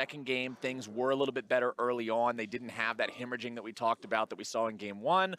second game, things were a little bit better early on. They didn't have that hemorrhaging that we talked about that we saw in game 1.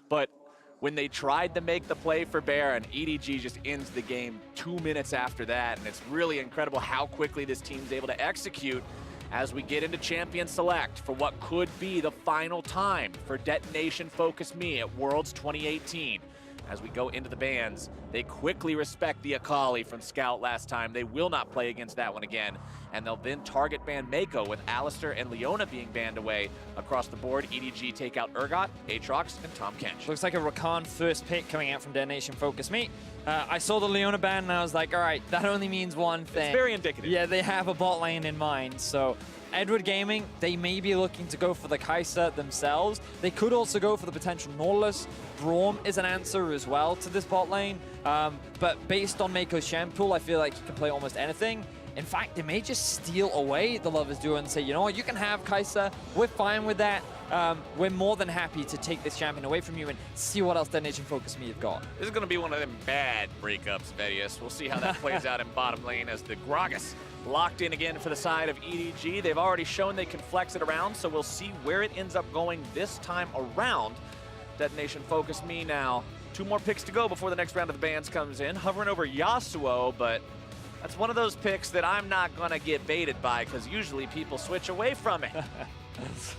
But when they tried to make the play for Baron, EDG just ends the game 2 minutes after that. And it's really incredible how quickly this team's able to execute as we get into Champion Select for what could be the final time for DetonatioN FocusMe at Worlds 2018. As we go into the bans, they quickly respect the Akali from Scout last time. They will not play against that one again. And they'll then target ban Mako with Alistair and Leona being banned away across the board. EDG take out Urgot, Aatrox, and Tahm Kench. Looks like a Rakan first pick coming out from DetonatioN FocusMe. I saw the Leona ban and I was like, all right, that only means one thing. It's very indicative. Yeah, they have a bot lane in mind. So Edward Gaming, they may be looking to go for the Kai'Sa themselves. They could also go for the potential Nautilus. Braum is an answer as well to this bot lane. But based on Mako's champ pool, I feel like he can play almost anything. In fact, they may just steal away the Lovers Duo and say, you know what, you can have Kai'Sa. We're fine with that. We're more than happy to take this champion away from you and see what else DetonatioN FocusMe have got. This is going to be one of them bad breakups, Vedius. We'll see how that plays out in bottom lane as the Gragas locked in again for the side of EDG. They've already shown they can flex it around, so we'll see where it ends up going this time around. DetonatioN FocusMe now. 2 more picks to go before the next round of the bans comes in. Hovering over Yasuo, but that's one of those picks that I'm not going to get baited by because usually people switch away from it.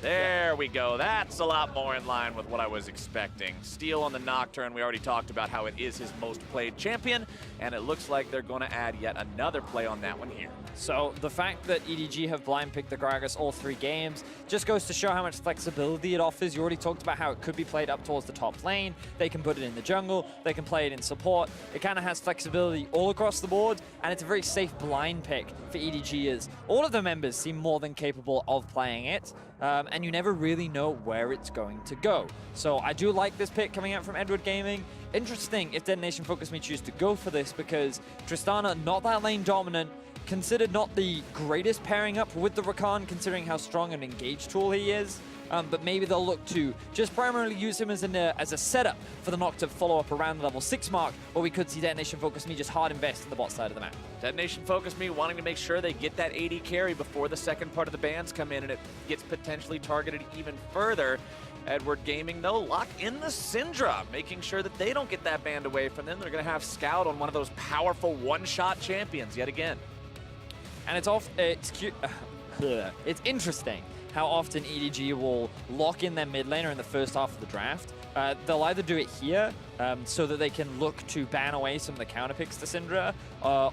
There we go. That's a lot more in line with what I was expecting. Steal on the Nocturne. We already talked about how it is his most played champion, and it looks like they're going to add yet another play on that one here. So the fact that EDG have blind picked the Gragas all 3 games just goes to show how much flexibility it offers. You already talked about how it could be played up towards the top lane. They can put it in the jungle. They can play it in support. It kind of has flexibility all across the board, and it's a very safe blind pick for EDGers. All of the members seem more than capable of playing it, and you never really know where it's going to go. So I do like this pick coming out from Edward Gaming. Interesting if DetonatioN FocusMe choose to go for this because Tristana, not that lane dominant, considered not the greatest pairing up with the Rakan considering how strong an engage tool he is. But maybe they'll look to just primarily use him as a setup for the Noct to follow up around the level 6 mark, where we could see DetonatioN FocusMe just hard invest in the bot side of the map. DetonatioN FocusMe wanting to make sure they get that AD carry before the second part of the bans come in and it gets potentially targeted even further. Edward Gaming, though, lock in the Syndra, making sure that they don't get that banned away from them. They're going to have Scout on one of those powerful one-shot champions yet again. And it's interesting how often EDG will lock in their mid laner in the first half of the draft. They'll either do it here so that they can look to ban away some of the counter picks to Syndra,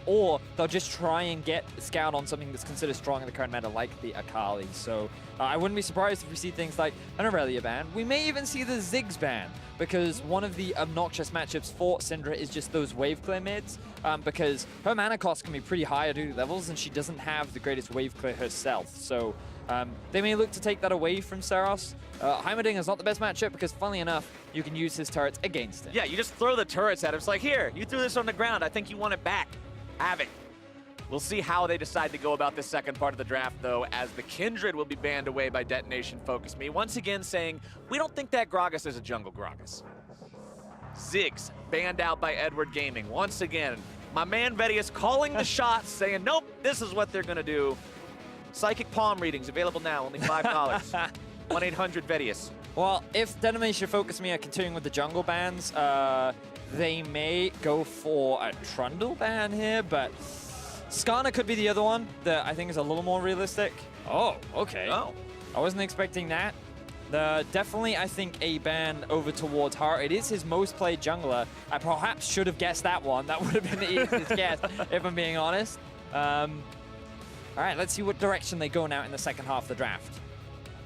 or they'll just try and get Scout on something that's considered strong in the current meta, like the Akali. So I wouldn't be surprised if we see things like an Aurelia ban. We may even see the Ziggs ban, because one of the obnoxious matchups for Syndra is just those wave clear mids, because her mana cost can be pretty high at early levels, and she doesn't have the greatest wave clear herself. So they may look to take that away from Saros. Heimerdinger is not the best matchup because, funnily enough, you can use his turrets against it. Yeah, you just throw the turrets at him. It's like, here, you threw this on the ground. I think you want it back. Have it. We'll see how they decide to go about this second part of the draft, though, as the Kindred will be banned away by DetonatioN FocusMe, once again saying, we don't think that Gragas is a jungle Gragas. Ziggs banned out by Edward Gaming. Once again, my man Vedius calling the shots, saying, nope, this is what they're going to do. Psychic palm readings available now, only $5. 1-800-VEDIUS. Well, if DetonatioN FocusMe are continuing with the jungle bans, they may go for a Trundle ban here, but Skarner could be the other one that I think is a little more realistic. Oh, okay. Oh. I wasn't expecting that. Definitely, I think, a ban over towards Har. It is his most played jungler. I perhaps should have guessed that one. That would have been the easiest guess, if I'm being honest. All right, let's see what direction they go now in the second half of the draft.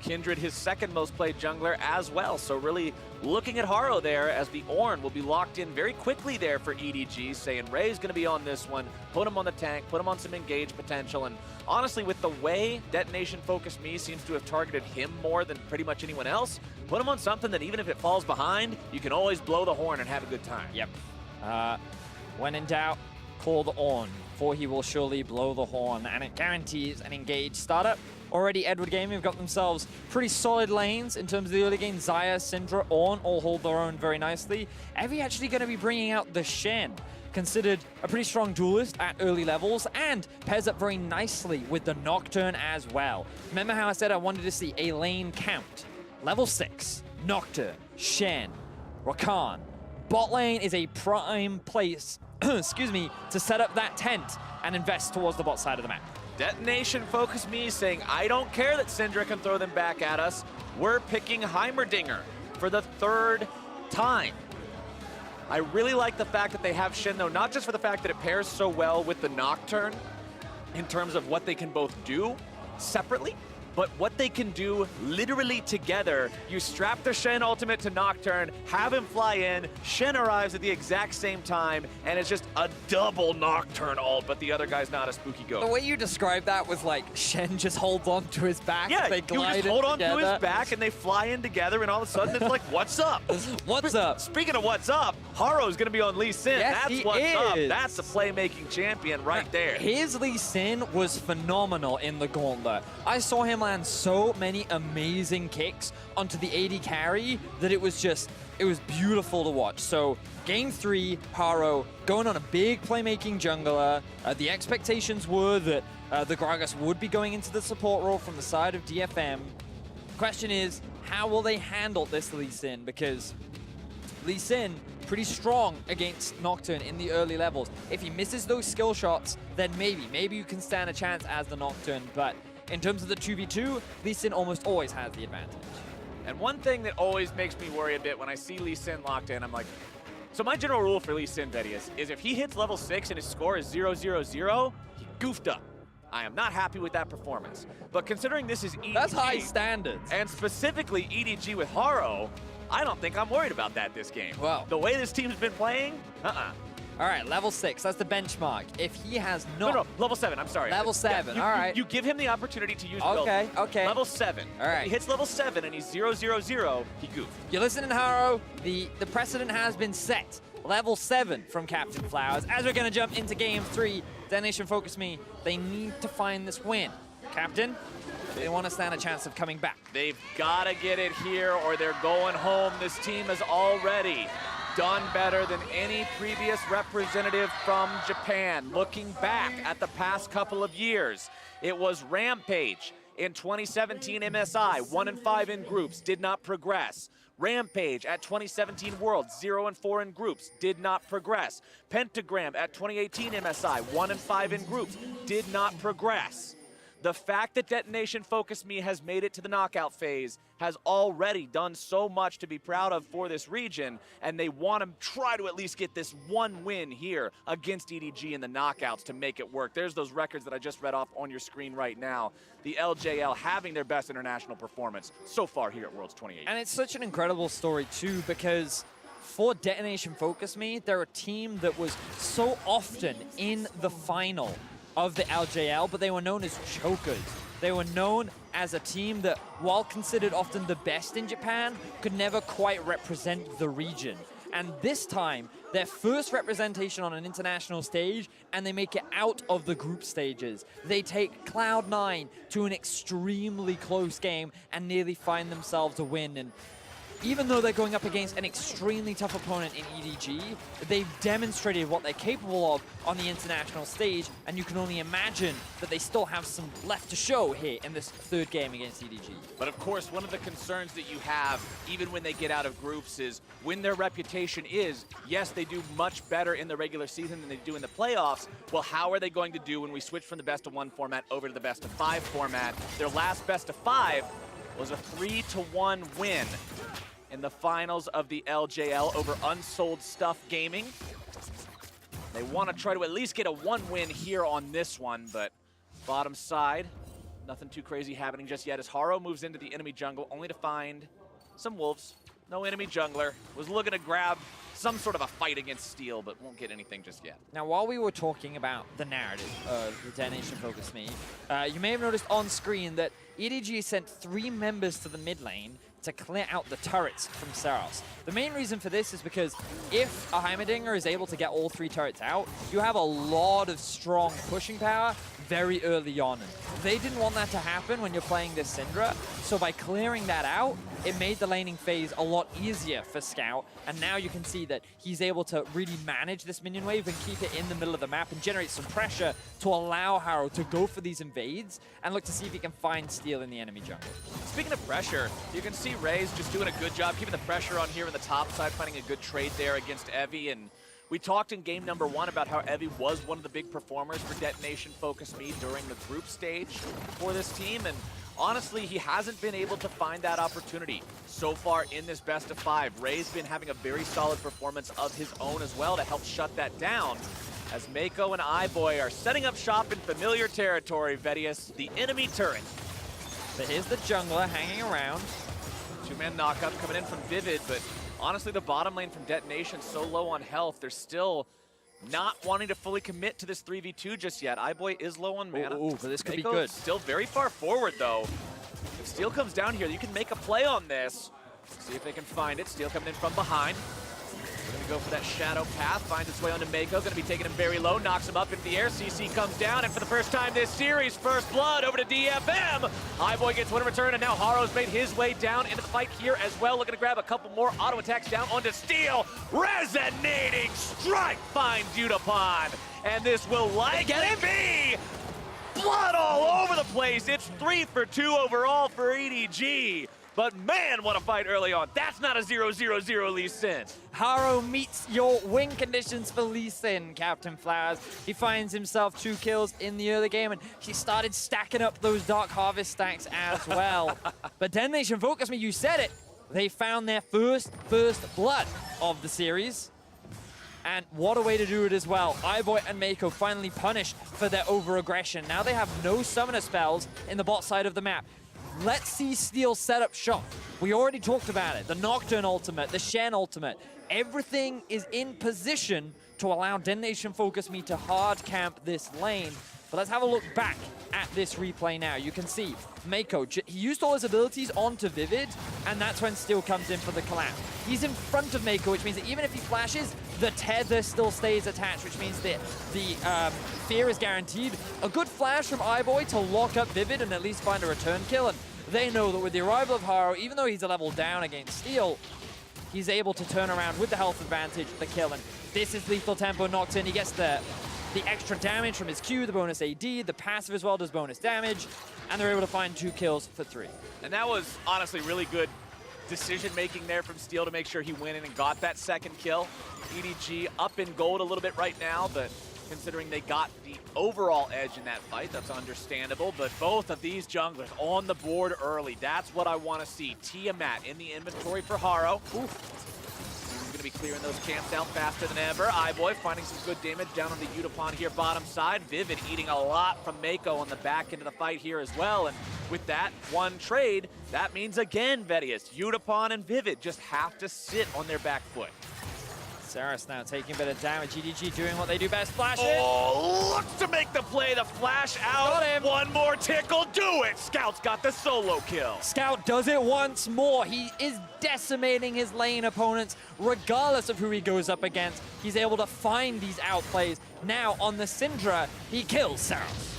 Kindred, his second most played jungler as well. So really looking at Haro there as the Ornn will be locked in very quickly there for EDG, saying Ray's going to be on this one, put him on the tank, put him on some engage potential. And honestly, with the way DetonatioN FocusMe seems to have targeted him more than pretty much anyone else, put him on something that even if it falls behind, you can always blow the horn and have a good time. Yep. When in doubt, call the Ornn, for he will surely blow the horn, and it guarantees an engaged startup. Already Edward Gaming have got themselves pretty solid lanes in terms of the early game. Xayah, Syndra, Ornn all hold their own very nicely. Evie actually going to be bringing out the Shen. considered a pretty strong duelist at early levels and pairs up very nicely with the Nocturne as well. Remember how I said I wanted to see a lane count? Level 6, Nocturne, Shen, Rakan. Bot lane is a prime place, excuse me, to set up that tent and invest towards the bot side of the map. Detonation FocusMe saying, I don't care that Syndra can throw them back at us. We're picking Heimerdinger for the 3rd time. I really like the fact that they have Shen, though, not just for the fact that it pairs so well with the Nocturne in terms of what they can both do separately, but what they can do literally together. You strap the Shen ultimate to Nocturne, have him fly in, Shen arrives at the exact same time, and it's just a double Nocturne ult, but the other guy's not a spooky The ghost. way you described that was like Shen just holds on to his back. Yeah, they you glide just hold on together. to his back and they fly in together, and all of a sudden it's like, what's up? What's up? Speaking of what's up, Haro's gonna be on Lee Sin. Yes, That's he what's up. is. That's the playmaking champion right there. His Lee Sin was phenomenal in the gauntlet. I saw him land so many amazing kicks onto the AD carry that it was beautiful to watch. So game 3, Haro going on a big playmaking jungler. The expectations were that the Gragas would be going into the support role from the side of DFM. Question is, how will they handle this Lee Sin? Because Lee Sin, pretty strong against Nocturne in the early levels. If he misses those skill shots, then maybe you can stand a chance as the Nocturne. But in terms of the 2v2, Lee Sin almost always has the advantage. And one thing that always makes me worry a bit when I see Lee Sin locked in, I'm like, so my general rule for Lee Sin, Betty, is if he hits level 6 and his score is 0-0-0, he goofed up. I am not happy with that performance. But considering this is EDG, That's high standards. and specifically EDG with Haro, I don't think I'm worried about that this game. Wow. The way this team's been playing, All right, level 6, that's the benchmark. If he has not... No, level 7, I'm sorry. Level 7, you, all right. You give him the opportunity to use Okay, build. okay. Level 7. All right. If he hits level 7 and he's 0-0-0, he goofed. You're listening, Haro. The precedent has been set. Level 7 from Captain Flowers. As we're going to jump into game 3, Detonation FocusMe, they need to find this win. Captain, they want to stand a chance of coming back. They've got to get it here or they're going home. This team has already done better than any previous representative from Japan. Looking back at the past couple of years, it was Rampage in 2017 MSI, 1-5 in groups, did not progress. Rampage at 2017 Worlds, 0-4 in groups, did not progress. Pentagram at 2018 MSI, 1-5 in groups, did not progress. The fact that Detonation FocusMe has made it to the knockout phase has already done so much to be proud of for this region, and they want to try to at least get this one win here against EDG in the knockouts to make it work. There's those records that I just read off on your screen right now. The LJL having their best international performance so far here at Worlds 28. And it's such an incredible story, too, because for Detonation FocusMe, they're a team that was so often in the final of the LJL, but they were known as chokers. They were known as a team that, while considered often the best in Japan, could never quite represent the region. And this time, their first representation on an international stage, and they make it out of the group stages. They take Cloud9 to an extremely close game and nearly find themselves a win. And even though they're going up against an extremely tough opponent in EDG, they've demonstrated what they're capable of on the international stage, and you can only imagine that they still have some left to show here in this 3rd game against EDG. But of course, one of the concerns that you have, even when they get out of groups, is when their reputation is, yes, they do much better in the regular season than they do in the playoffs. Well, how are they going to do when we switch from the best-of-1 format over to the best-of-5 format? Their last best-of-5 was a 3-1 win in the finals of the LJL over Unsold Stuff Gaming. They want to try to at least get a 1 win here on this one, but bottom side, nothing too crazy happening just yet as Haro moves into the enemy jungle, only to find some wolves. No enemy jungler. Was looking to grab some sort of a fight against Steel, but won't get anything just yet. Now, while we were talking about the narrative of the Detonation FocusMe, you may have noticed on screen that EDG sent 3 members to the mid lane to clear out the turrets from Saros. The main reason for this is because if a Heimerdinger is able to get all 3 turrets out, you have a lot of strong pushing power very early on. They didn't want that to happen when you're playing this Syndra, so by clearing that out, it made the laning phase a lot easier for Scout, and now you can see that he's able to really manage this minion wave and keep it in the middle of the map and generate some pressure to allow Harrow to go for these invades and look to see if he can find Steel in the enemy jungle. Speaking of pressure, you can see Ray's just doing a good job keeping the pressure on here in the top side, finding a good trade there against Evie, and we talked in game number 1 about how Evie was one of the big performers for DetonatioN FocusMe during the group stage for this team, and honestly, he hasn't been able to find that opportunity so far in this best of 5. Ray's been having a very solid performance of his own as well to help shut that down, as Mako and iBoy are setting up shop in familiar territory, Vedius, the enemy turret. So here's the jungler hanging around. Two-man knockup coming in from Vivid, but honestly, the bottom lane from DetonatioN so low on health, they're still not wanting to fully commit to this 3v2 just yet. iBoy is low on mana. Ooh, but this could be Mako good. Still very far forward, though. If Steel comes down here, you can make a play on this. See if they can find it. Steel coming in from behind. We're going to go for that shadow path. Finds its way onto Mako. Going to be taking him very low. Knocks him up into the air. CC comes down. And for the first time this series, first blood over to DFM. iBoy gets one in return. And now Harrow's made his way down into the fight here as well. Looking to grab a couple more auto attacks down onto Steel. Resonating strike finds DetonatioN. And this will likely be blood all over the place. It's 3 for 2 overall for EDG. But man, what a fight early on. That's not a 0-0-0 Lee Sin. Harrow meets your win conditions for Lee Sin, Captain Flowers. He finds himself 2 kills in the early game, and he started stacking up those Dark Harvest stacks as well. But DetonatioN FocusMe, you said it. They found their first blood of the series. And what a way to do it as well. iBoy and Mako finally punished for their over-aggression. Now they have no summoner spells in the bot side of the map. Let's see Steel set up shop. We already talked about it. The Nocturne ultimate, the Shen ultimate. Everything is in position to allow DetonatioN FocusMe to hard camp this lane. But let's have a look back at this replay now. You can see Mako, he used all his abilities onto Vivid, and that's when Steel comes in for the collapse. He's in front of Mako, which means that even if he flashes, the tether still stays attached, which means that the fear is guaranteed. A good flash from iBoy to lock up Vivid and at least find a return kill, and they know that with the arrival of Harrow, even though he's a level down against Steel, he's able to turn around with the health advantage, the kill, and this is lethal tempo Nocturne. He gets the extra damage from his Q, the bonus AD, the passive as well does bonus damage, and they're able to find 2 kills for 3. And that was honestly really good decision-making there from Steel to make sure he went in and got that second kill. EDG up in gold a little bit right now, but considering they got the overall edge in that fight, that's understandable. But both of these junglers on the board early. That's what I want to see. Tiamat in the inventory for Harrow. Oof. Going to be clearing those camps out faster than ever. iBoy finding some good damage down on the DetonatioN here bottom side. Vivid eating a lot from Mako on the back end of the fight here as well. And with that one trade, that means again, Vedius, DetonatioN and Vivid just have to sit on their back foot. Saris now taking a bit of damage. EDG doing what they do best. Flash it. Oh, looks to make the play. The flash out. Got him. One more tickle. Do it. Scout's got the solo kill. Scout does it once more. He is decimating his lane opponents regardless of who he goes up against. He's able to find these outplays. Now on the Syndra, he kills Saros.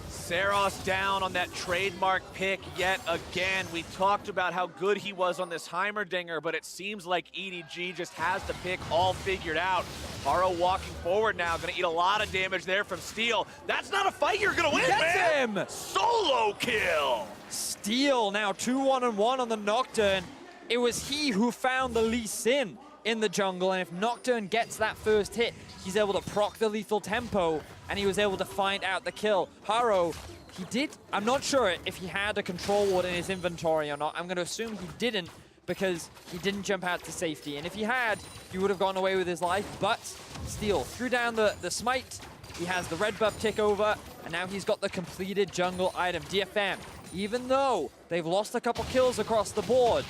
Saros down on that trademark pick yet again. We talked about how good he was on this Heimerdinger, but it seems like EDG just has the pick all figured out. Harrow walking forward now, gonna eat a lot of damage there from Steel. That's not a fight you're gonna win, man! Him! Solo kill! Steel now 2-1-1 on the Nocturne. It was he who found the Lee Sin in the jungle, and if Nocturne gets that first hit, he's able to proc the lethal tempo, and he was able to find out the kill. Harrow, he did, I'm not sure if he had a control ward in his inventory or not. I'm going to assume he didn't, because he didn't jump out to safety, and if he had, he would have gone away with his life, but Steel threw down the smite. He has the red buff tick over, and now he's got the completed jungle item. DFM, even though they've lost a couple kills across the board,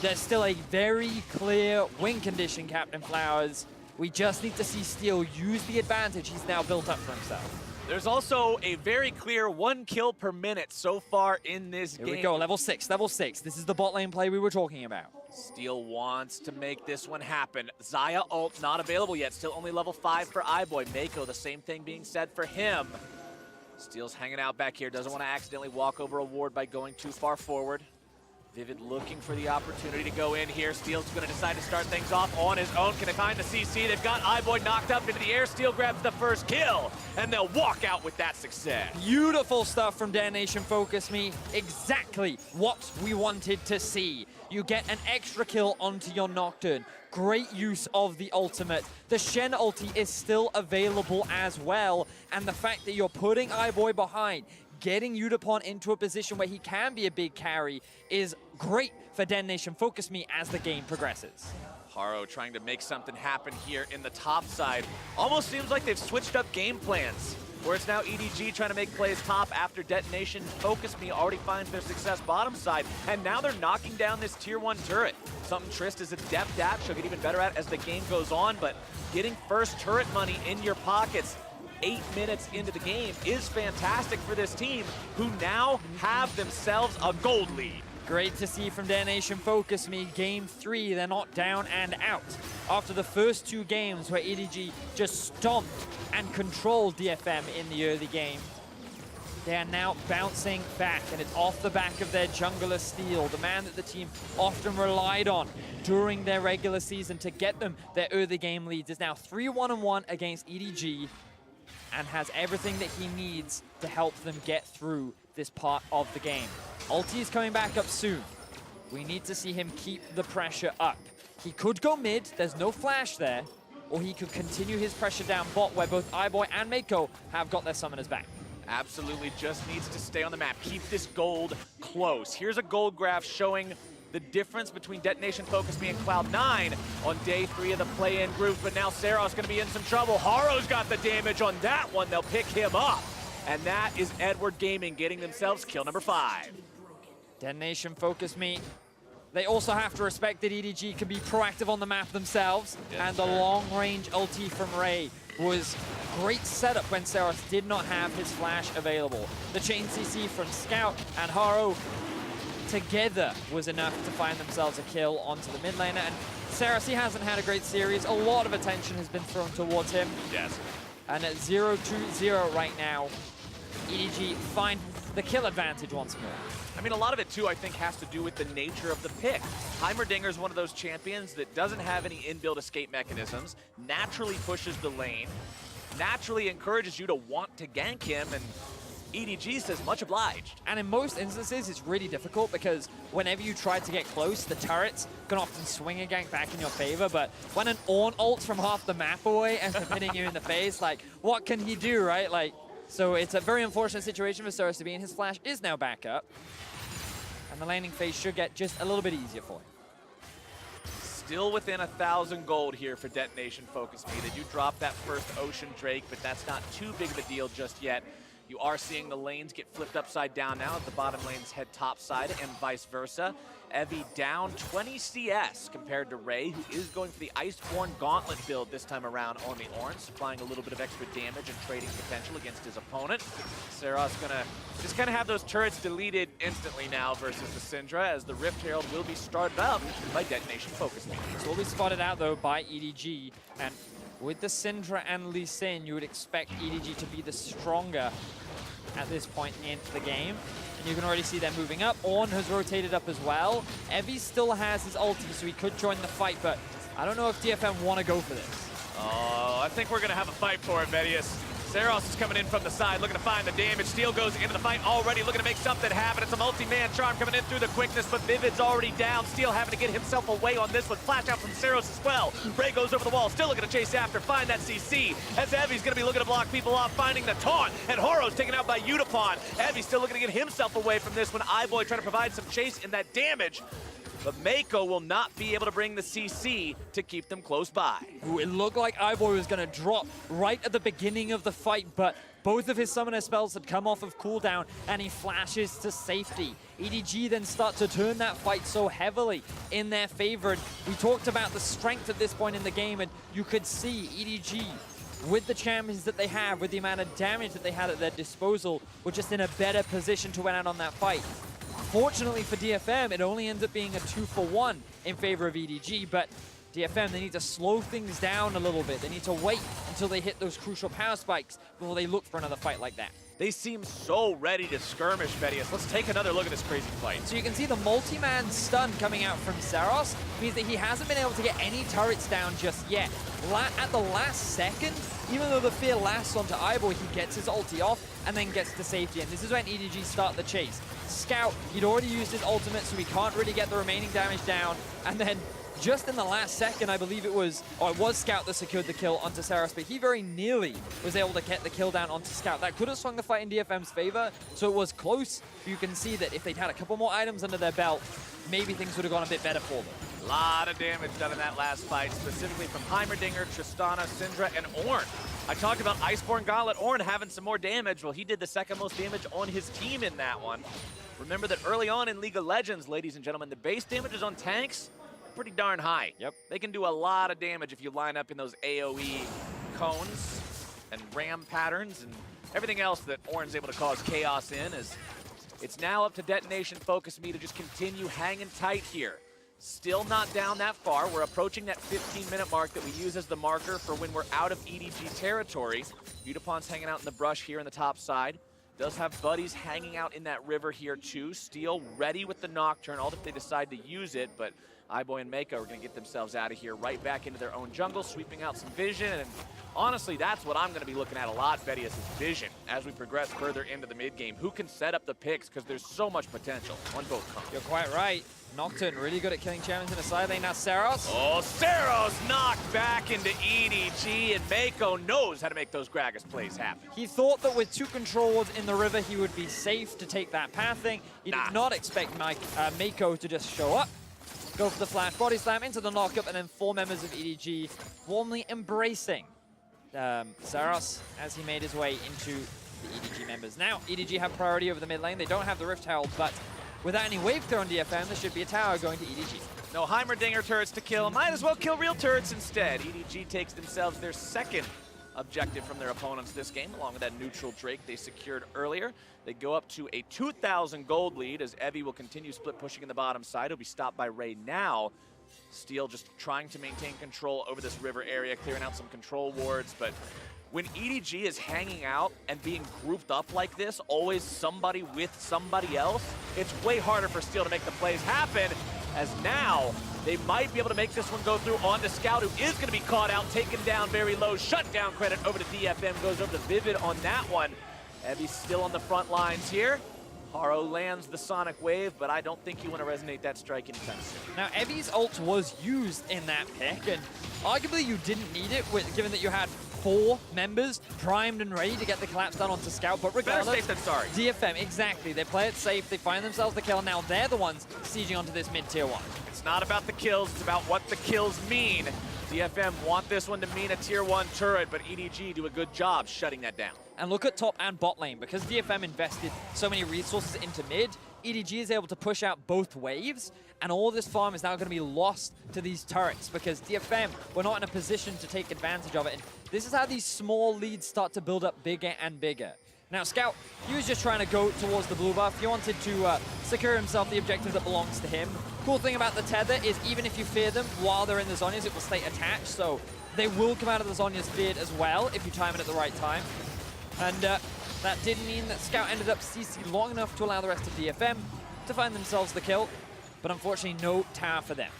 there's still a very clear win condition, Captain Flowers. We just need to see Steel use the advantage he's now built up for himself. There's also a very clear 1 kill per minute so far in this game. Here we go, level 6, level 6. This is the bot lane play we were talking about. Steel wants to make this one happen. Xayah ult not available yet, still only level 5 for iBoy. Mako, the same thing being said for him. Steel's hanging out back here, doesn't want to accidentally walk over a ward by going too far forward. Vivid looking for the opportunity to go in here. Steel's going to decide to start things off on his own. Can it find the CC? They've got iBoy knocked up into the air. Steel grabs the first kill, and they'll walk out with that success. Beautiful stuff from DetonatioN FocusMe. Exactly what we wanted to see. You get an extra kill onto your Nocturne. Great use of the ultimate. The Shen ulti is still available as well, and the fact that you're putting iBoy behind, getting DetonatioN into a position where he can be a big carry is great for DetonatioN FocusMe as the game progresses. Haro trying to make something happen here in the top side. Almost seems like they've switched up game plans, where it's now EDG trying to make plays top after DetonatioN FocusMe already finds their success bottom side, and now they're knocking down this tier 1 turret. Something Trist is adept at, she'll get even better at as the game goes on, but getting first turret money in your pockets 8 minutes into the game is fantastic for this team, who now have themselves a gold lead. Great to see from DetonatioN FocusMe. Game 3, they're not down and out. After the first 2 games where EDG just stomped and controlled DFM in the early game, they are now bouncing back, and it's off the back of their jungler Steel, the man that the team often relied on during their regular season to get them their early game leads. Is now 3-1-1 against EDG, and has everything that he needs to help them get through this part of the game. Ulti is coming back up soon. We need to see him keep the pressure up. He could go mid, there's no flash there, or he could continue his pressure down bot, where both iBoy and Mako have got their summoners back. Absolutely just needs to stay on the map. Keep this gold close. Here's a gold graph showing the difference between DetonatioN FocusMe and Cloud9 on day 3 of the play-in group, but now Seros going to be in some trouble. Haro's got the damage on that one. They'll pick him up, and that is Edward Gaming getting themselves kill number 5. DetonatioN FocusMe. They also have to respect that EDG can be proactive on the map themselves, and the long-range ulti from Ray was great setup when Seros did not have his flash available. The chain CC from Scout and Haro together was enough to find themselves a kill onto the mid laner, and Seros, he hasn't had a great series. A lot of attention has been thrown towards him. Yes. And at 0-2-0 right now, EDG find the kill advantage once more. I mean, a lot of it, too, I think, has to do with the nature of the pick. Heimerdinger is one of those champions that doesn't have any inbuilt escape mechanisms, naturally pushes the lane, naturally encourages you to want to gank him, and EDG says much obliged. And in most instances, it's really difficult because whenever you try to get close, the turrets can often swing a gank back in your favor, but when an Ornn ults from half the map away and hitting you in the face, like, what can he do, right? Like, so it's a very unfortunate situation for Seros to be in. His flash is now back up, and the laning phase should get just a little bit easier for him. Still within 1,000 gold here for DetonatioN FocusMe. They do drop that first Ocean Drake, but that's not too big of a deal just yet. You are seeing the lanes get flipped upside down now as the bottom lanes head topside and vice versa. Evie down 20 CS compared to Ray, who is going for the Iceborne Gauntlet build this time around on the Ornn, supplying a little bit of extra damage and trading potential against his opponent. Seros gonna just kind of have those turrets deleted instantly now versus the Syndra, as the Rift Herald will be started up by DetonatioN FocusMe. It's will be spotted out though by EDG, and with the Syndra and Lee Sin, you would expect EDG to be the stronger at this point in the game. And you can already see them moving up. Ornn has rotated up as well. Evie still has his ulti, so he could join the fight, but I don't know if DFM want to go for this. Oh, I think we're going to have a fight for it, Vedius. Seros is coming in from the side, looking to find the damage. Steel goes into the fight already, looking to make something happen. It's a multi-man charm coming in through the quickness, but Vivid's already down. Steel having to get himself away on this one. Flash out from Seros as well. Ray goes over the wall, still looking to chase after, find that CC. As Evie's going to be looking to block people off, finding the taunt. And Horo's taken out by DetonatioN. Evie still looking to get himself away from this one. iBoy trying to provide some chase in that damage. But Mako will not be able to bring the CC to keep them close by. Ooh, it looked like iBoy was going to drop right at the beginning of the fight, but both of his summoner spells had come off of cooldown, and he flashes to safety. EDG then start to turn that fight so heavily in their favor. And we talked about the strength at this point in the game, and you could see EDG, with the champions that they have, with the amount of damage that they had at their disposal, were just in a better position to win out on that fight. Fortunately for DFM, it only ends up being a 2-for-1 in favor of EDG, but DFM, they need to slow things down a little bit. They need to wait until they hit those crucial power spikes before they look for another fight like that. They seem so ready to skirmish, Vedius. Let's take another look at this crazy fight. So you can see the multi-man stun coming out from Saros means that he hasn't been able to get any turrets down just yet. At the last second, even though the fear lasts onto Eyeboy, he gets his ulti off and then gets to safety. And this is when EDG start the chase. Scout, he'd already used his ultimate, so he can't really get the remaining damage down. And then just in the last second, I believe it was Scout that secured the kill onto Saros, but he very nearly was able to get the kill down onto Scout. That could have swung the fight in DFM's favor, so it was close. You can see that if they'd had a couple more items under their belt, maybe things would have gone a bit better for them. A lot of damage done in that last fight, specifically from Heimerdinger, Tristana, Syndra, and Ornn. I talked about Iceborne Gauntlet Ornn having some more damage. Well, he did the second most damage on his team in that one. Remember that early on in League of Legends, ladies and gentlemen, the base damages on tanks pretty darn high. Yep. They can do a lot of damage if you line up in those AoE cones and ram patterns and everything else that Ornn's able to cause chaos in. It's now up to Detonation FocusMe to just continue hanging tight here. Still not down that far. We're approaching that 15-minute mark that we use as the marker for when we're out of EDG territory. Beautypon's hanging out in the brush here in the top side. Does have buddies hanging out in that river here too. Steel ready with the Nocturne, all if they decide to use it, but Eyeboy and Mako are going to get themselves out of here right back into their own jungle, sweeping out some vision. And honestly, that's what I'm going to be looking at a lot, Vedius, is vision as we progress further into the mid-game. Who can set up the picks, because there's so much potential on both comps. You're quite right. Nocturne really good at killing champions in the side lane. Now Saros. Oh, Saros knocked back into EDG, and Mako knows how to make those Gragas plays happen. He thought that with 2 control wards in the river, he would be safe to take that pathing. He did not expect Mako to just show up, go for the flash body slam into the knockup, and then 4 members of EDG warmly embracing Saros as he made his way into the EDG members. Now, EDG have priority over the mid lane. They don't have the Rift Herald, but without any wave clear on DFM, there should be a tower going to EDG. No Heimerdinger turrets to kill. Might as well kill real turrets instead. EDG takes themselves their second objective from their opponents this game, along with that neutral Drake they secured earlier. They go up to a 2,000 gold lead as Evie will continue split pushing in the bottom side. He'll be stopped by Ray now. Steel just trying to maintain control over this river area, clearing out some control wards, but when EDG is hanging out and being grouped up like this, always somebody with somebody else, it's way harder for Steel to make the plays happen, as now they might be able to make this one go through onto Scout, who is going to be caught out, taken down very low. Shutdown credit over to DFM, goes over to Vivid on that one. Evie's still on the front lines here. Haro lands the Sonic Wave, but I don't think you want to resonate that strike anytime soon. Now, Evie's ult was used in that pick, and arguably you didn't need it, given that you had 4 members primed and ready to get the collapse done onto Scout, but regardless, better safe than sorry. DFM, exactly. They play it safe, they find themselves the kill, now they're the ones sieging onto this mid-tier 1. It's not about the kills, it's about what the kills mean. DFM want this one to mean a tier 1 turret, but EDG do a good job shutting that down. And look at top and bot lane. Because DFM invested so many resources into mid, EDG is able to push out both waves, and all this farm is now going to be lost to these turrets because DFM were not in a position to take advantage of it. And this is how these small leads start to build up bigger and bigger. Now, Scout, he was just trying to go towards the blue buff. He wanted to secure himself the objective that belongs to him. Cool thing about the tether is even if you fear them while they're in the Zhonya's, it will stay attached. So they will come out of the Zhonya's feared as well if you time it at the right time. And that did mean that Scout ended up CC long enough to allow the rest of DFM to find themselves the kill. But unfortunately, no tower for them.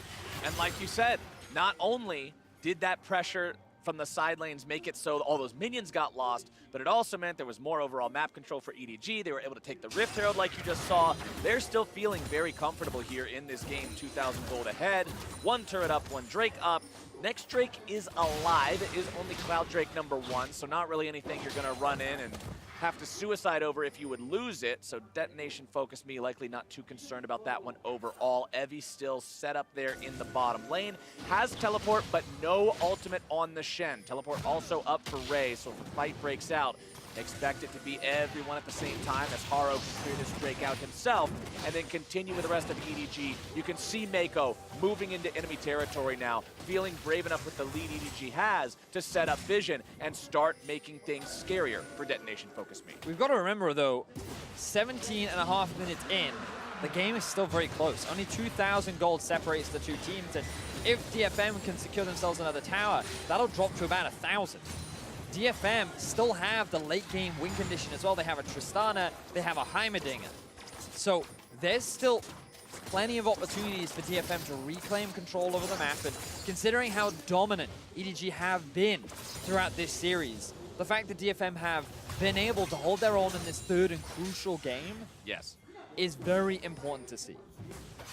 And like you said, not only did that pressure from the side lanes make it so all those minions got lost, but it also meant there was more overall map control for EDG. They were able to take the Rift Herald like you just saw. They're still feeling very comfortable here in this game, 2,000 gold ahead. 1 turret up, 1 Drake up. Next Drake is alive. It is only Cloud Drake number 1, so not really anything you're going to run in and have to suicide over if you would lose it. So Detonation FocusMe likely not too concerned about that one overall. Evie still set up there in the bottom lane. Has teleport, but no ultimate on the Shen. Teleport also up for Ray, so if the fight breaks out, expect it to be everyone at the same time as Haro can clear this Drake out himself and then continue with the rest of EDG. You can see Mako moving into enemy territory now, feeling brave enough with the lead EDG has to set up vision and start making things scarier for Detonation FocusMe. We've got to remember, though, 17.5 minutes in, the game is still very close. Only 2,000 gold separates the two teams, and if DFM can secure themselves another tower, that'll drop to about 1,000. DFM still have the late game win condition as well. They have a Tristana, they have a Heimerdinger. So there's still plenty of opportunities for DFM to reclaim control over the map, and considering how dominant EDG have been throughout this series, the fact that DFM have been able to hold their own in this third and crucial game Yes. is very important to see.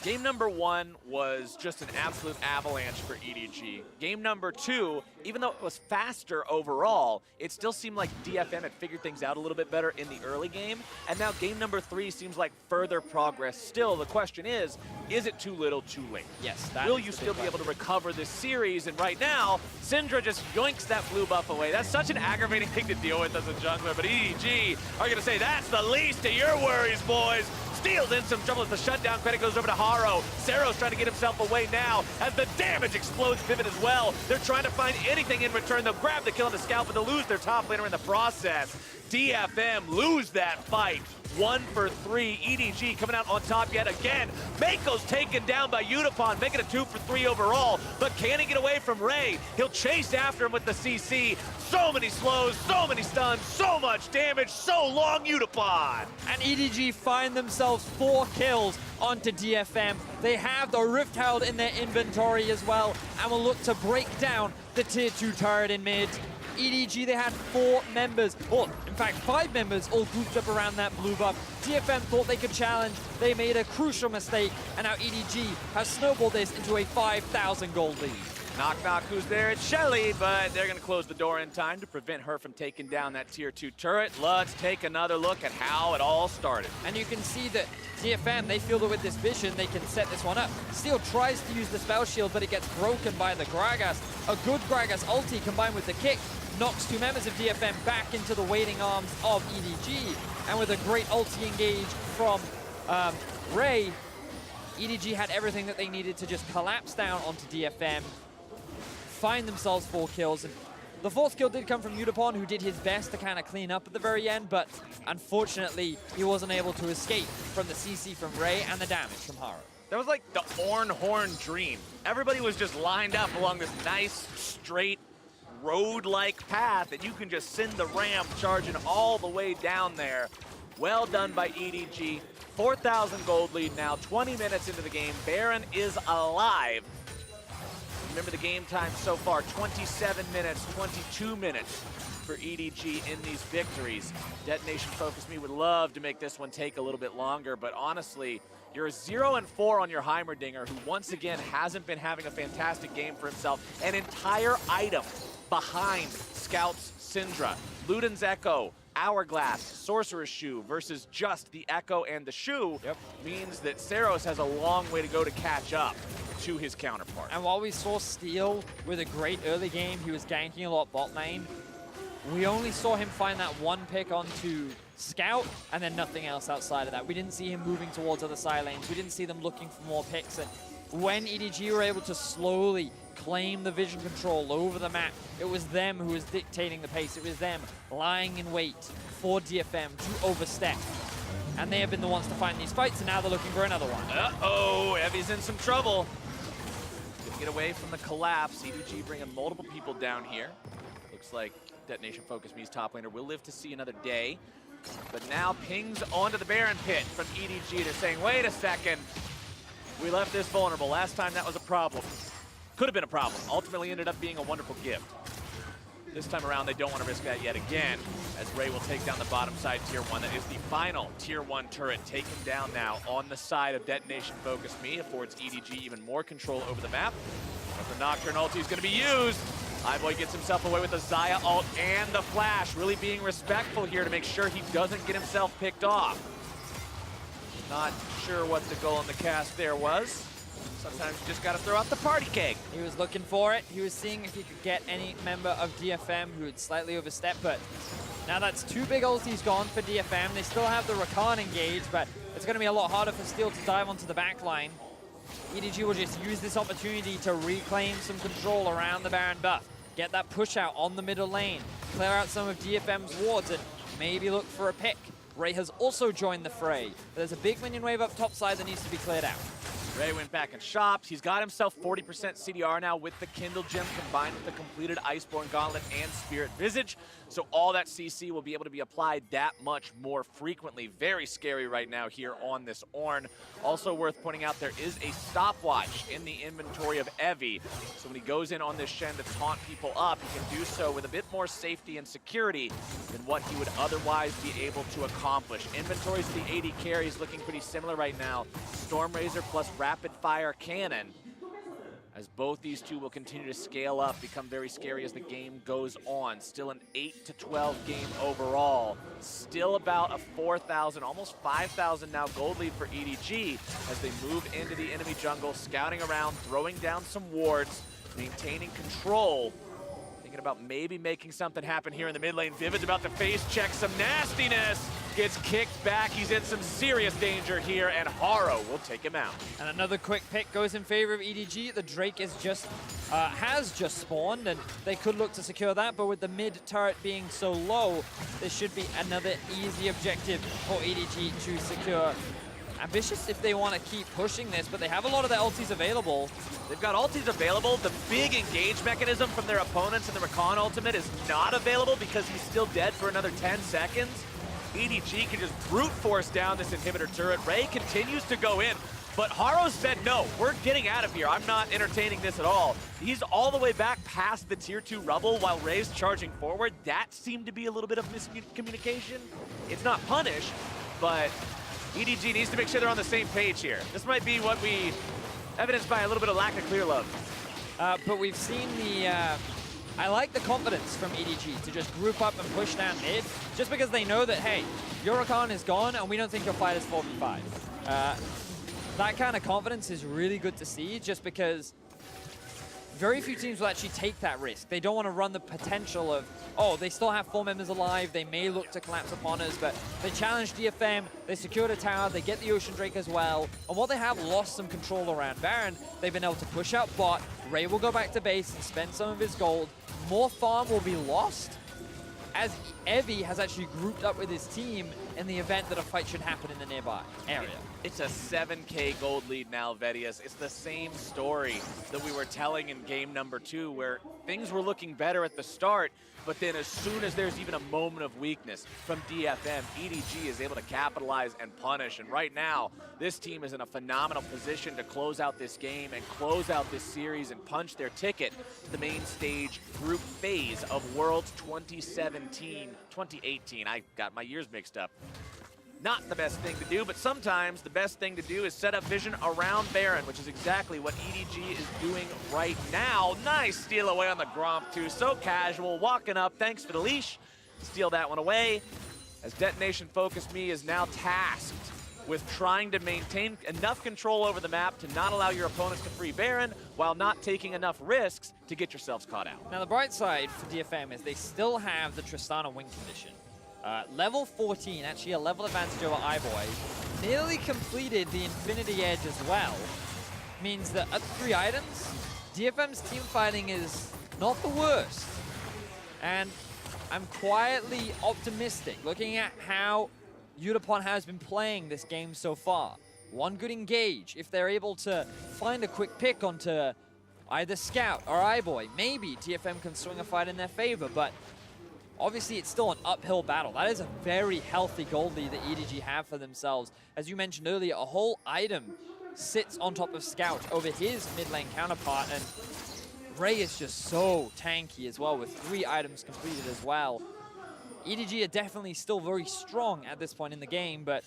Game number 1 was just an absolute avalanche for EDG. Game number 2, even though it was faster overall, it still seemed like DFM had figured things out a little bit better in the early game. And now game number 3 seems like further progress. Still, the question is it too little, too late? Yes, that Will is you the still big be able to question. recover this series? And right now, Syndra just yoinks that blue buff away. That's such an aggravating thing to deal with as a jungler, but EDG are gonna say, that's the least of your worries, boys. Steals in some trouble as the shutdown credit goes over to Haro. Cero's trying to get himself away now as the damage explodes Pivot as well. They're trying to find anything in return. They'll grab the kill on the scalp, but they'll lose their top laner in the process. DFM lose that fight. 1 for 3. EDG coming out on top yet again. Mako's taken down by Unipon, making it 2 for 3 overall. But can he get away from Ray? He'll chase after him with the CC. So many slows, so many stuns, so much damage, so long Unipon. And EDG find themselves 4 kills onto DFM. They have the Rift Herald in their inventory as well, and will look to break down the tier 2 turret in mid. EDG, they had 4 members, or in fact 5 members, all grouped up around that blue buff. DFM thought they could challenge, they made a crucial mistake, and now EDG has snowballed this into a 5,000 gold lead. Knock knock, who's there? It's Shelly, but they're gonna close the door in time to prevent her from taking down that tier 2 turret. Let's take another look at how it all started. And you can see that DFM, they feel that with this vision, they can set this one up. Steel tries to use the spell shield, but it gets broken by the Gragas. A good Gragas ulti combined with the kick knocks 2 members of DFM back into the waiting arms of EDG. And with a great ulti engage from Ray, EDG had everything that they needed to just collapse down onto DFM, find themselves 4 kills. And the 4th kill did come from Unipon, who did his best to kind of clean up at the very end, but unfortunately, he wasn't able to escape from the CC from Ray and the damage from Haro. That was like the Horn dream. Everybody was just lined up along this nice, straight, road-like path that you can just send the ramp charging all the way down there. Well done by EDG. 4,000 gold lead now, 20 minutes into the game. Baron is alive. Remember the game time so far, 27 minutes, 22 minutes for EDG in these victories. Detonation FocusMe would love to make this one take a little bit longer, but honestly, you're 0-4 on your Heimerdinger, who once again hasn't been having a fantastic game for himself. An entire item behind Scout's Syndra. Luden's Echo, Hourglass, Sorcerer's Shoe versus just the Echo and the Shoe means that Ceros has a long way to go to catch up to his counterpart. And while we saw Steel with a great early game, he was ganking a lot bot lane, we only saw him find that one pick onto Scout, and then nothing else outside of that. We didn't see him moving towards other side lanes. We didn't see them looking for more picks. And when EDG were able to slowly claim the vision control over the map, it was them who was dictating the pace. It was them lying in wait for DFM to overstep. And they have been the ones to find these fights, and now they're looking for another one. Uh-oh, Evie's in some trouble. Gonna get away from the collapse. EDG bringing multiple people down here. Looks like Detonation FocusMe's top laner will live to see another day. But now pings onto the Baron pit from EDG. They're saying, wait a second. We left this vulnerable. Last time that was a problem. Could have been a problem. Ultimately ended up being a wonderful gift. This time around, they don't want to risk that yet again, as Ray will take down the bottom side tier 1. That is the final tier 1 turret taken down now on the side of Detonation FocusMe. Affords EDG even more control over the map. But the Nocturne ulti is going to be used. Highboy gets himself away with the Xayah ult and the flash, really being respectful here to make sure he doesn't get himself picked off. Not sure what the goal on the cast there was. Sometimes you just got to throw out the party cake. He was looking for it. He was seeing if he could get any member of DFM who had slightly overstepped, but now that's 2 big ultis gone for DFM. They still have the Rakan engage, but it's going to be a lot harder for Steel to dive onto the back line. EDG will just use this opportunity to reclaim some control around the Baron buff. Get that push out on the middle lane. Clear out some of DFM's wards and maybe look for a pick. Ray has also joined the fray. But there's a big minion wave up top side that needs to be cleared out. Ray went back and shopped. He's got himself 40% CDR now with the Kindle Gem combined with the completed Iceborne Gauntlet and Spirit Visage. So all that CC will be able to be applied that much more frequently. Very scary right now here on this Ornn. Also worth pointing out, there is a stopwatch in the inventory of Evie. So when he goes in on this Shen to taunt people up, he can do so with a bit more safety and security than what he would otherwise be able to accomplish. Inventories of the AD carries looking pretty similar right now. Stormrazor plus Rapid Fire Cannon, as both these two will continue to scale up, become very scary as the game goes on. Still an 8-12 game overall. Still about a 4,000, almost 5,000 now gold lead for EDG as they move into the enemy jungle, scouting around, throwing down some wards, maintaining control. Thinking about maybe making something happen here in the mid lane. Vivid's about to face check some nastiness. Gets kicked back. He's in some serious danger here, and Haro will take him out. And another quick pick goes in favor of EDG. The Drake is has just spawned, and they could look to secure that, but with the mid turret being so low, this should be another easy objective for EDG to secure. Ambitious if they want to keep pushing this, but they have a lot of their ultis available. They've got ultis available. The big engage mechanism from their opponents in the Rakan ultimate is not available because he's still dead for another 10 seconds. EDG can just brute force down this inhibitor turret. Ray continues to go in, but Haro said, no, we're getting out of here. I'm not entertaining this at all. He's all the way back past the tier 2 rubble while Ray's charging forward. That seemed to be a little bit of miscommunication. It's not punish, but EDG needs to make sure they're on the same page here. This might be what we evidenced by a little bit of lack of clear love. But we've seen the... I like the confidence from EDG to just group up and push down mid, just because they know that, hey, your Rakan is gone and we don't think your fight is 4v5. That kind of confidence is really good to see, just because very few teams will actually take that risk. They don't want to run the potential of, oh, they still have 4 members alive, they may look to collapse upon us, but they challenge DFM, they secured a tower, they get the Ocean Drake as well, and while they have lost some control around Baron, they've been able to push out bot. Ray will go back to base and spend some of his gold. More farm will be lost, as Evie has actually grouped up with his team in the event that a fight should happen in the nearby area. It's a 7K gold lead now, Vedius. It's the same story that we were telling in game number 2, where things were looking better at the start, but then as soon as there's even a moment of weakness from DFM, EDG is able to capitalize and punish. And right now, this team is in a phenomenal position to close out this game and close out this series and punch their ticket to the main stage group phase of Worlds 2018. I got my years mixed up. Not the best thing to do, but sometimes the best thing to do is set up vision around Baron, which is exactly what EDG is doing right now. Nice steal away on the Gromp too, so casual, walking up, thanks for the leash. Steal that one away, as DetonatioN FocusMe is now tasked with trying to maintain enough control over the map to not allow your opponents to free Baron, while not taking enough risks to get yourselves caught out. Now the bright side for DFM is they still have the Tristana win condition. Level 14, actually a level advantage over iBoy, nearly completed the Infinity Edge as well. Means that at 3 items, DFM's team fighting is not the worst. And I'm quietly optimistic looking at how Yutapon has been playing this game so far. One good engage, if they're able to find a quick pick onto either Scout or iBoy, maybe DFM can swing a fight in their favor, but obviously, it's still an uphill battle. That is a very healthy gold lead that EDG have for themselves. As you mentioned earlier, a whole item sits on top of Scout over his mid lane counterpart, and Ray is just so tanky as well with 3 items completed as well. EDG are definitely still very strong at this point in the game, but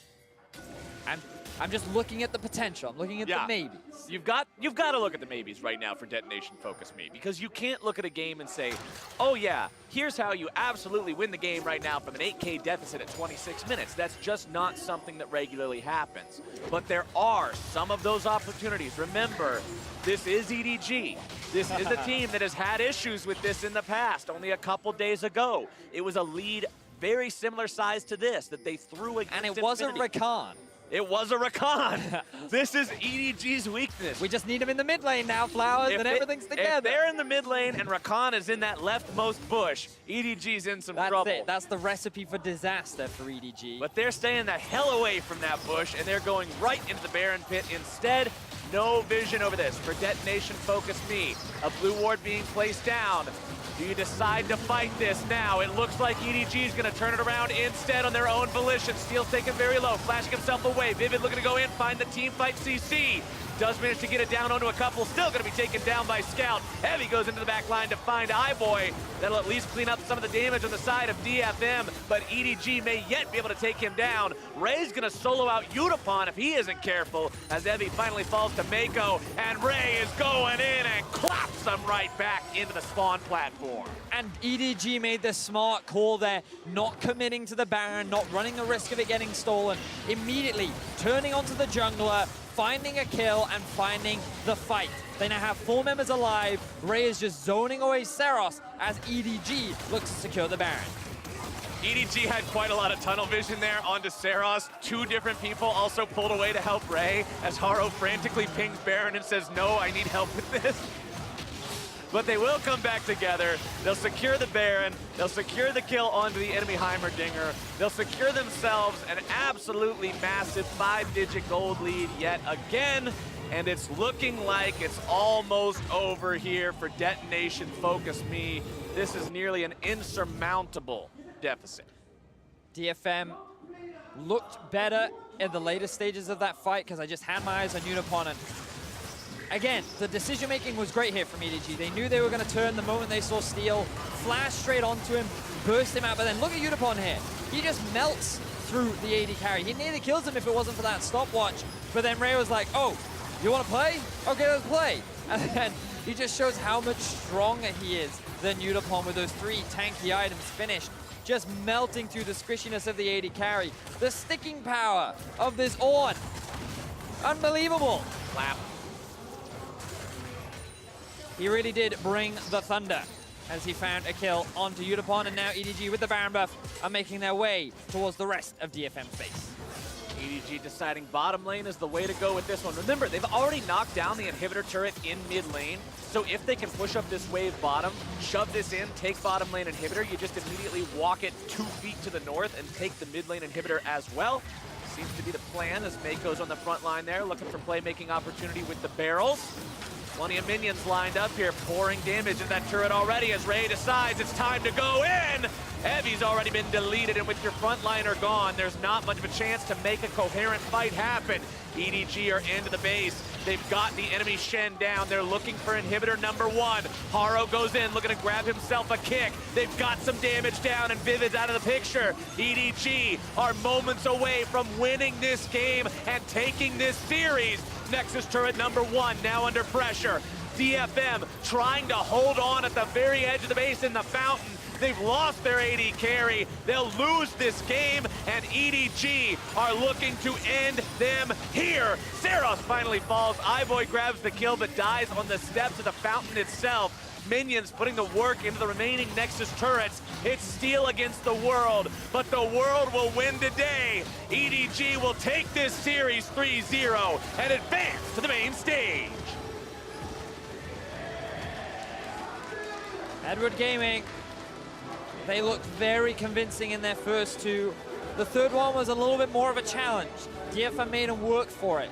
I'm just looking at the potential. I'm looking at the maybes. You've got to look at the maybes right now for DetonatioN FocusMe, because you can't look at a game and say, oh yeah, here's how you absolutely win the game right now from an 8K deficit at 26 minutes. That's just not something that regularly happens. But there are some of those opportunities. Remember, this is EDG. This is a team that has had issues with this in the past. Only a couple days ago, it was a lead very similar size to this that they threw against And it wasn't Rakan. It was a Rakan. This is EDG's weakness. We just need him in the mid lane now, Flowers, and everything's together. If they're in the mid lane and Rakan is in that leftmost bush, EDG's in some trouble. That's it. That's the recipe for disaster for EDG. But they're staying the hell away from that bush, and they're going right into the Baron pit instead. No vision over this for DetonatioN FocusMe. A blue ward being placed down. Do you decide to fight this now? It looks like EDG is going to turn it around instead on their own volition. Steel's taken very low, flashing himself away. Vivid looking to go in, find the team fight CC. Does manage to get it down onto a couple, still going to be taken down by Scout. Heavy goes into the back line to find iBoy. That'll at least clean up some of the damage on the side of DFM, but EDG may yet be able to take him down. Ray's going to solo out Utapon if he isn't careful, as Evie finally falls to Mako, and Ray is going in and claps him right back into the spawn platform. And EDG made the smart call there, not committing to the Baron, not running the risk of it getting stolen, immediately turning onto the jungler, finding a kill and finding the fight. They now have 4 members alive. Ray is just zoning away Seros as EDG looks to secure the Baron. EDG had quite a lot of tunnel vision there onto Seros. 2 different people also pulled away to help Ray as Haro frantically pings Baron and says, no, I need help with this. But they will come back together. They'll secure the Baron. They'll secure the kill onto the enemy Heimerdinger. They'll secure themselves an absolutely massive 5-digit gold lead yet again. And it's looking like it's almost over here for DetonatioN FocusMe. This is nearly an insurmountable deficit. DFM looked better in the later stages of that fight because I just had my eyes on Utapon, and again, the decision-making was great here from EDG. They knew they were going to turn the moment they saw Steel, flash straight onto him, burst him out, but then look at Utapon here. He just melts through the AD carry. He nearly kills him if it wasn't for that stopwatch, but then Ray was like, oh, you want to play? Okay, let's play. And then he just shows how much stronger he is than Utapon with those 3 tanky items finished, just melting through the squishiness of the AD carry. The sticking power of this Ornn. Unbelievable. Clap. He really did bring the thunder as he found a kill onto Utapon, and now EDG with the Baron buff are making their way towards the rest of DFM space. EDG deciding bottom lane is the way to go with this one. Remember, they've already knocked down the inhibitor turret in mid lane, so if they can push up this wave bottom, shove this in, take bottom lane inhibitor, you just immediately walk it 2 feet to the north and take the mid lane inhibitor as well. Seems to be the plan as Mako's on the front line there, looking for playmaking opportunity with the barrels. Plenty of minions lined up here, pouring damage into that turret already as Ray decides it's time to go in. Evie's already been deleted, and with your frontliner gone, there's not much of a chance to make a coherent fight happen. EDG are into the base. They've got the enemy Shen down. They're looking for inhibitor number 1. Haro goes in, looking to grab himself a kick. They've got some damage down, and Vivid's out of the picture. EDG are moments away from winning this game and taking this series. Nexus turret number 1 now under pressure. DFM trying to hold on at the very edge of the base in the fountain. They've lost their AD carry. They'll lose this game, and EDG are looking to end them here. Seros finally falls. iBoy grabs the kill, but dies on the steps of the fountain itself. Minions putting the work into the remaining Nexus turrets. It's Steel against the world, but the world will win today. EDG will take this series 3-0 and advance to the main stage. Edward Gaming, they looked very convincing in their first 2. The third one was a little bit more of a challenge. DFM made them work for it.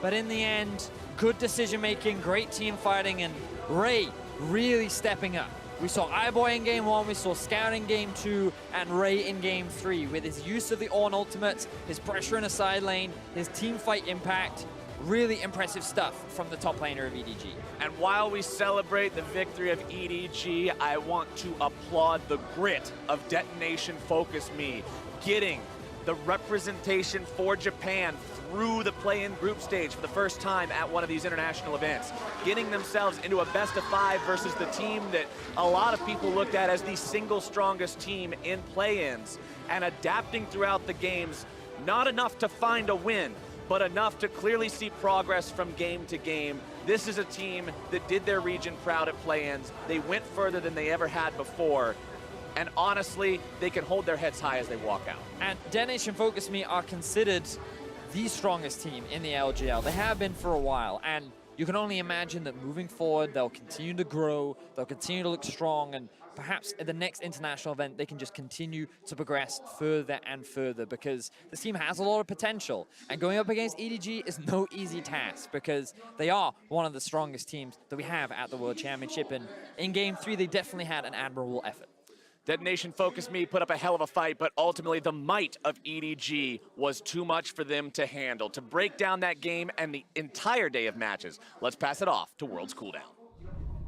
But in the end, good decision-making, great team fighting, and Ray really stepping up. We saw iBoy in game 1, we saw Scout in game 2, and Ray in game 3 with his use of the Ornn ultimate, his pressure in a side lane, his team fight impact. Really impressive stuff from the top laner of EDG. And while we celebrate the victory of EDG, I want to applaud the grit of DetonatioN FocusMe, getting the representation for Japan through the play-in group stage for the first time at one of these international events, getting themselves into a best-of-5 versus the team that a lot of people looked at as the single strongest team in play-ins, and adapting throughout the games, not enough to find a win, but enough to clearly see progress from game to game. This is a team that did their region proud at play-ins. They went further than they ever had before. And honestly, they can hold their heads high as they walk out. And DetonatioN FocusMe are considered the strongest team in the LGL. They have been for a while, and you can only imagine that moving forward, they'll continue to grow, they'll continue to look strong, and perhaps at the next international event, they can just continue to progress further and further, because this team has a lot of potential. And going up against EDG is no easy task, because they are one of the strongest teams that we have at the World Championship. And in Game 3, they definitely had an admirable effort. Detonation FocusMe put up a hell of a fight, but ultimately the might of EDG was too much for them to handle. To break down that game and the entire day of matches, let's pass it off to World's Cooldown.